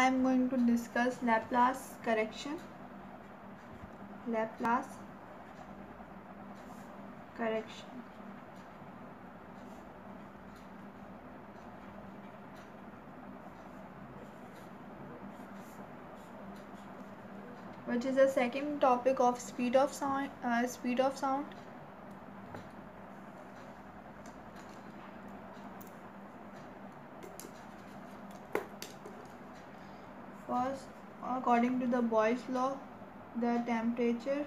I am going to discuss Laplace correction. Laplace correction. Which is the second topic of speed of sound. First, according to the Boyle's law, the temperature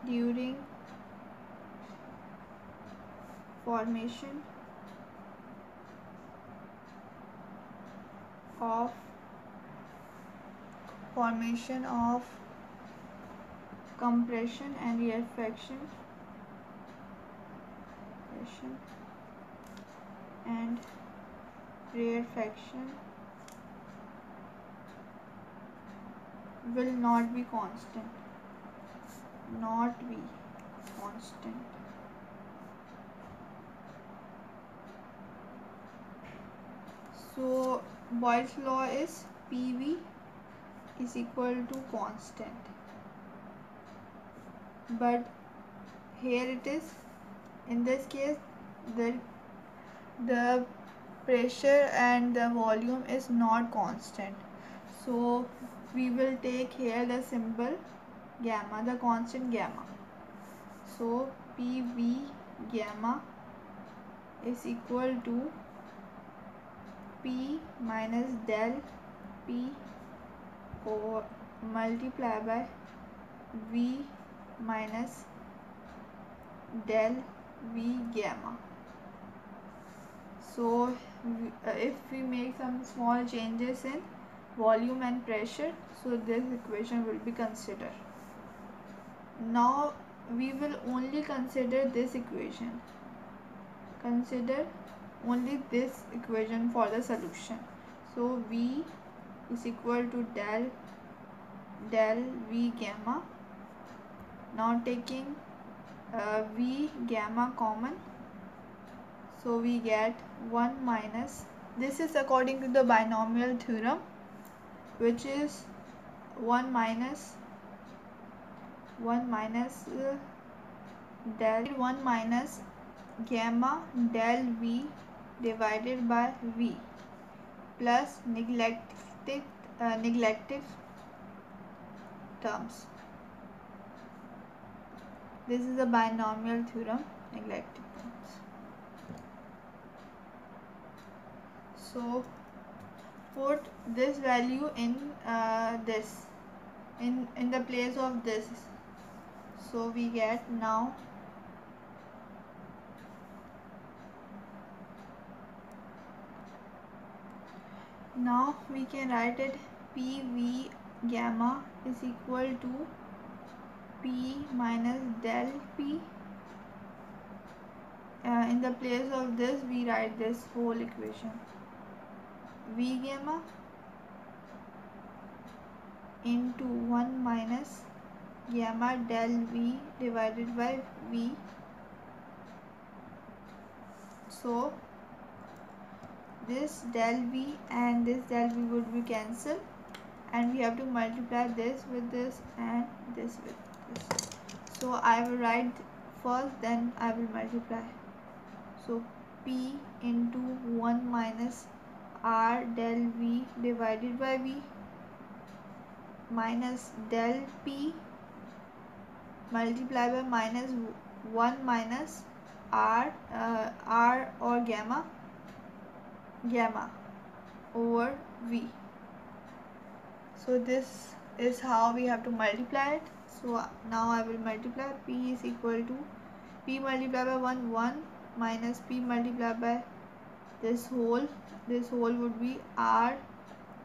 during formation of compression and rarefaction will not be constant. So Boyle's law is PV is equal to constant, but here it is, in this case the pressure and the volume is not constant, so we will take here the symbol gamma, the constant gamma. So PV gamma is equal to P minus del P or multiply by V minus del V gamma. So if we make some small changes in volume and pressure, so this equation will be considered. Now we will only consider this equation. Consider only this equation for the solution. So V is equal to del V gamma. Now taking V gamma common, so we get 1 minus, this is according to the binomial theorem, which is 1 minus gamma del V divided by V plus neglected terms. This is a binomial theorem, neglected terms. So put this value in in the place of this, so we get now we can write it PV gamma is equal to P minus del P. In the place of this we write this whole equation, V gamma into 1 minus gamma del V divided by V. So this del V and this del V would be cancelled, and we have to multiply this with this and this with this. So I will write first, then I will multiply. So P into 1 minus R del V divided by V minus del P multiply by minus 1 minus R or gamma over V. So this is how we have to multiply it. So now I will multiply. P is equal to P multiplied by 1 minus P multiplied by this whole would be R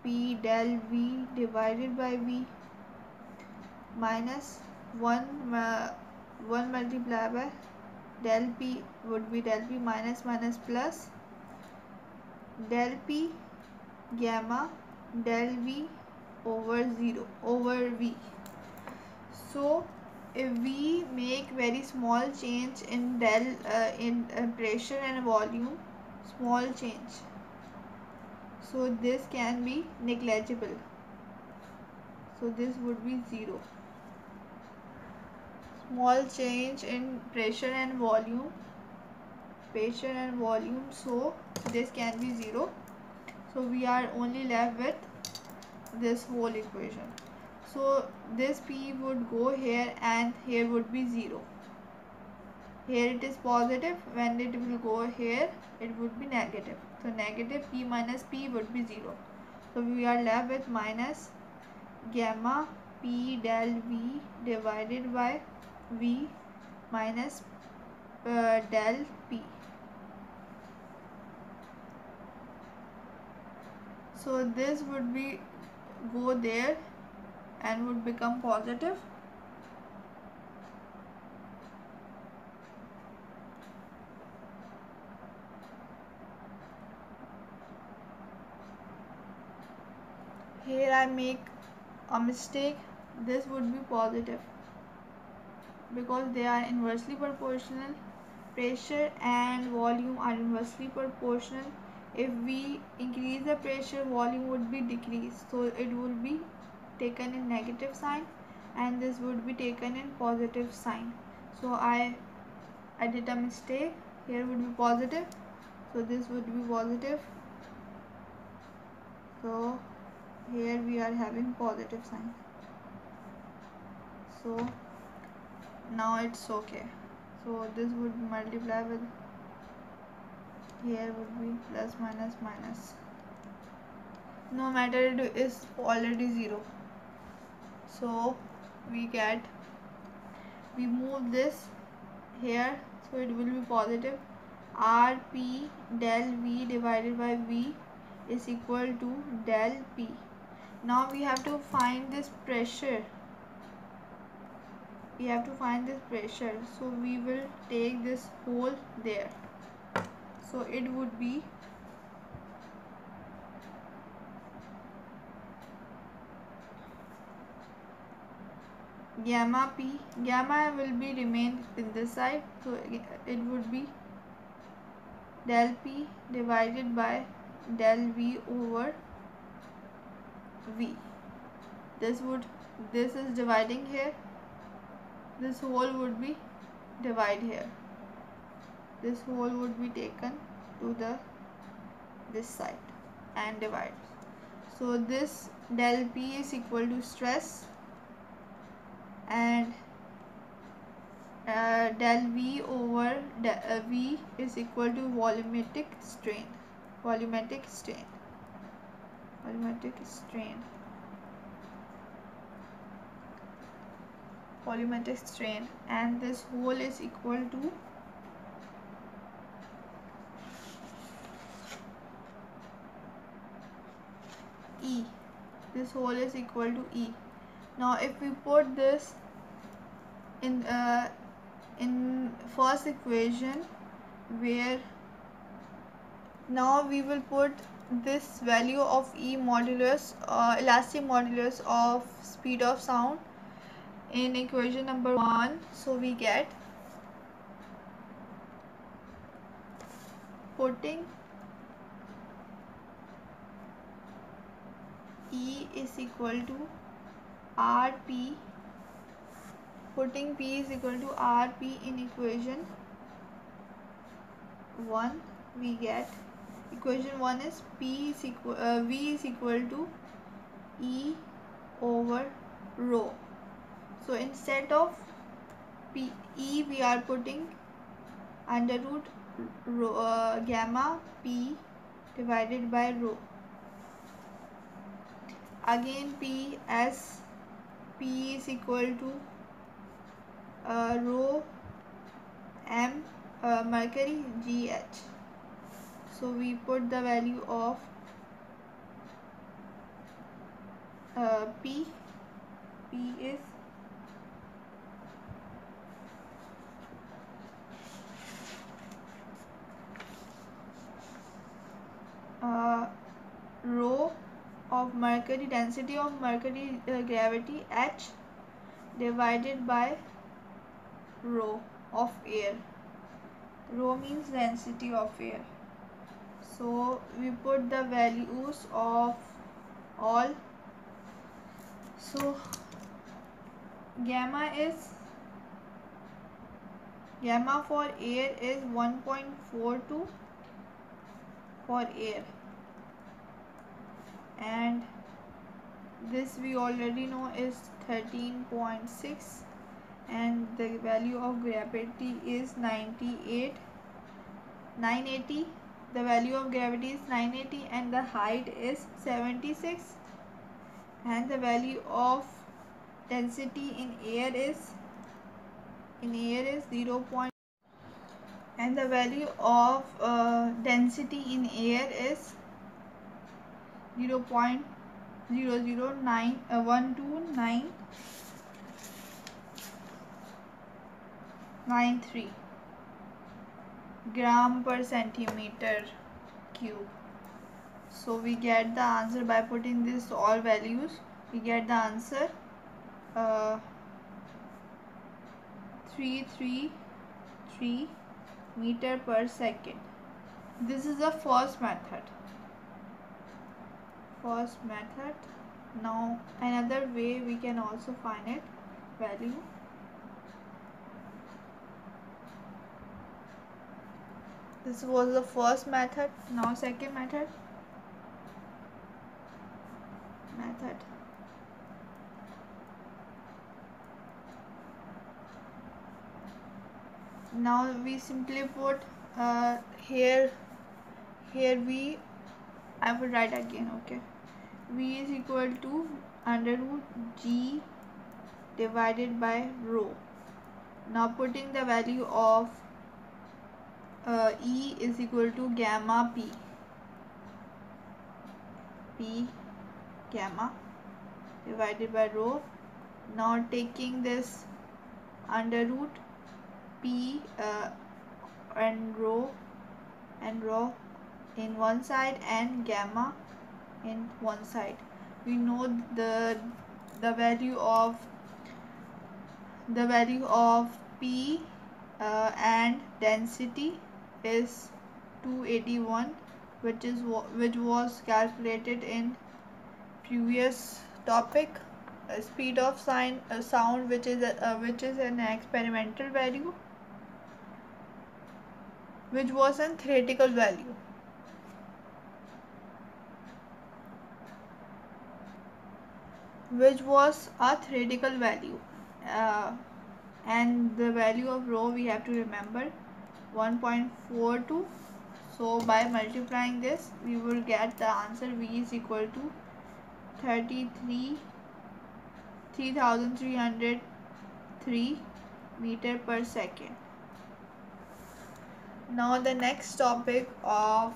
P del V divided by V minus 1 multiplied by del P would be del P minus plus del P gamma del V over V. So if we make very small change in pressure and volume, small change, so this can be negligible, so this would be 0. Small change in pressure and volume, so this can be 0. So we are only left with this whole equation. So this P would go here and here would be 0. Here it is positive, when it will go here it would be negative. So negative P minus P would be 0. So we are left with minus gamma P del V divided by V minus del P. So this would be go there and would become positive. Here I make a mistake, this would be positive because they are inversely proportional. Pressure and volume are inversely proportional. If we increase the pressure, volume would be decreased, so it will be taken in negative sign and this would be taken in positive sign. So I did a mistake, here would be positive, so this would be positive, so here we are having positive sign. So now it's okay. So this would multiply with, here would be plus minus minus, no matter it is already 0. So we move this here, so it will be positive. Rp del V divided by V is equal to del P. Now we have to find this pressure. So we will take this whole there. So it would be gamma P. Gamma will be remain in this side, so it would be del P divided by del V over V. This is dividing here, this whole would be divide here, this whole would be taken to this side and divide. So this del P is equal to stress and del V over V is equal to volumetric strain, and this whole is equal to E. This whole is equal to E. Now if we put this in first equation, where now we will put this value of E modulus, elastic modulus of speed of sound in equation number 1. So we get, putting E is equal to Rp, putting P is equal to Rp in equation 1, we get equation 1 is V is equal to E over rho. So instead of E we are putting under root gamma P divided by rho. Again P is equal to rho m mercury GH. So we put the value of P is rho of mercury, density of mercury gravity H divided by rho of air. Rho means density of air. So we put the values of all. So gamma for air is 1.42 for air, and this we already know is 13.6, and the value of gravity is 980. The value of gravity is 980 and the height is 76, and the value of density in air is 0. And the value of density in air is 0.00993 gram per centimeter cube. So we get the answer by putting this all values. We get the answer 333 meter per second. This is the first method. Now another way we can also find it value. This was the first method. Now second method. Now we simply put here I will write again, okay. V is equal to under root G divided by rho. Now putting the value of E is equal to gamma P gamma divided by rho. Now taking this under root P and rho in one side and gamma in one side. We know the value of P and density is 281, which was calculated in previous topic. Speed of sound, which is an experimental value, which was a theoretical value. And the value of rho we have to remember 1.42. So by multiplying this we will get the answer V is equal to 3303 meter per second. Now the next topic of